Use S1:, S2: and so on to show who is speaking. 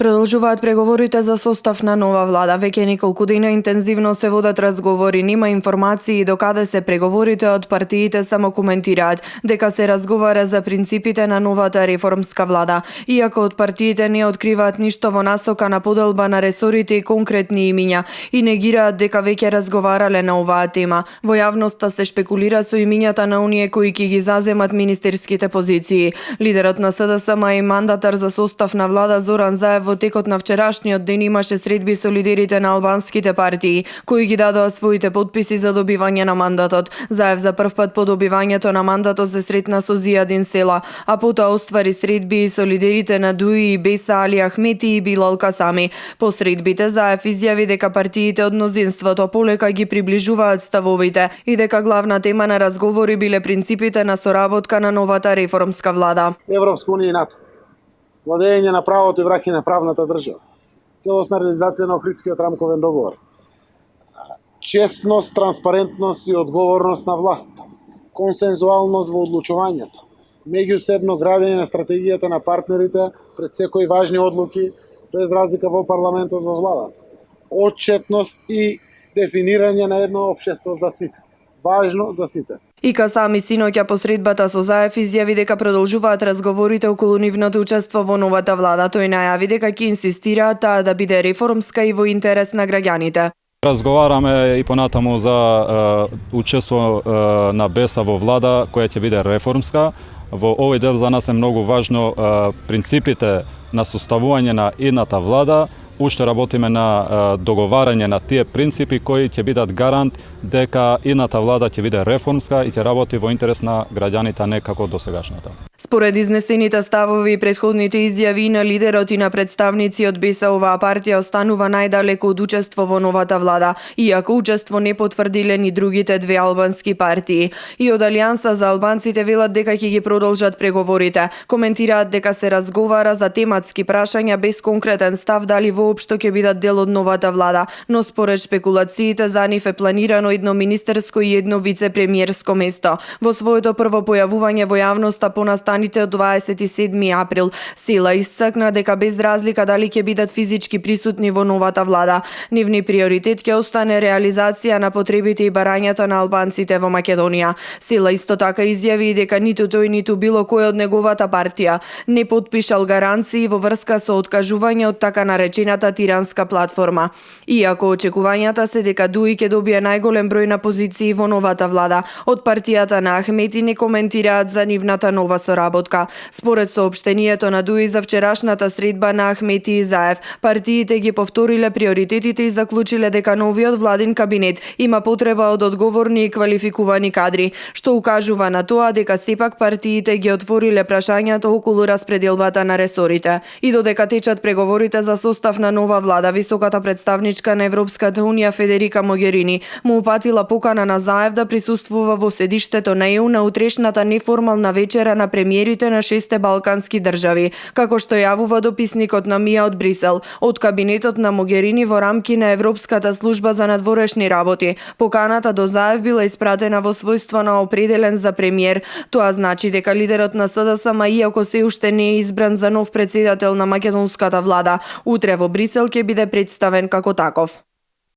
S1: Продолжуваат преговорите за состав на нова влада. Веќе неколку дена интензивно се водат разговори, нема информации до каде се преговорите, од партиите само коментираат дека се разговара за принципите на новата реформска влада. Иако од партиите не откриваат ништо во насока на поделба на ресорите и конкретни имиња и негираат дека веќе разговарале на оваа тема. Во јавноста се шпекулира со имињата на оние кои ќе ги заземат министерските позиции. Лидерот на СДСМ и мандатар за состав на влада Зоран Заев во текот на вчерашниот ден имаше средби со лидерите на албанските партии, кои ги дадоа своите подписи за добивање на мандатот. Заев за прв пат по добивањето на мандатот се сретна со Зијадин Села, а потоа оствари средби и со лидерите на ДУИ и Беса Али Ахмети и Билал Касами. По средбите Заев изјави дека партиите од мнозинството полека ги приближуваат ставовите и дека главна тема на разговори биле принципите на соработка на новата реформска влада.
S2: Европска унија и НАТО. Владење на правото и враќање на правната држава, целосна реализација на Охридскиот рамковен договор, честност, транспарентност и одговорност на власта, консензуалност во одлучувањето, меѓусебно градење на стратегијата на партнерите пред секои важни одлуки, без разлика во парламентот во владата, отчетност и дефинирање на едно општество за сите. Важно за сите.
S1: И Касами синоќа по средбата со Заев изјави дека продолжуваат разговорите околу нивното учество во новата влада. Тој најави дека ќе инсистира таа да биде реформска и во интерес на граѓаните.
S3: Разговараме и понатаму за учество на Беса во влада која ќе биде реформска. Во овој дел за нас е многу важно принципите на составување на едната влада. Уште работиме на договарање на тие принципи кои ќе бидат гарант дека едната влада ќе биде реформска и ќе работи во интерес на граѓаните, не како досегашната.
S1: Според изнесените ставови и претходните изјави на лидерот и на представници од Беса, оваа партија останува најдалеку од учество во новата влада, иако учество не потврдиле ни другите две албански партии. И од Алијанса за албанците велат дека ќе ги продолжат преговорите. Коментираат дека се разговара за тематски прашања без конкретен став дали воопшто ќе бидат дел од новата влада, но според шпекулациите за нив е планирано едно министерско и едно вице-премиерско место. Во своето прво појавување во јавноста по настаните од 27 април, Села истакна дека без разлика дали ќе бидат физички присутни во новата влада, нивни приоритет ќе остане реализација на потребите и барањата на албанците во Македонија. Села исто така изјави дека ниту тој ниту било кој од неговата партија не потпишал гаранции во врска со откажување од така наречената тиранска платформа. Иако очекувањата се дека ДУИ ќе добие најголем број на позиции во новата влада, од партијата на Ахмети не коментираат за нивната нова соработка. Според соопштението на ДУИ за вчерашната средба на Ахмети и Заев, партиите ги повториле приоритетите и заклучиле дека новиот владин кабинет има потреба од одговорни и квалификувани кадри, што укажува на тоа дека сепак партиите ги отвориле прашањето околу распределбата на ресорите. И додека течат преговорите за состав на нова влада, високата представничка на Европската унија Федерика Могерини му упатила покана на Заев да присуствува во седиштето на ЕУ на утрешната неформална вечера на премиерите на 6 балкански држави, како што јавува дописникот на МИА од Брисел, од кабинетот на Могерини во рамки на Европската служба за надворешни работи. Поканата до Заев била испратена во својство на определен за премиер. Тоа значи дека лидерот на СДСМ, иако се уште не е избран за нов претседател на македонската влада, утре во Брисел ќе биде представен како таков.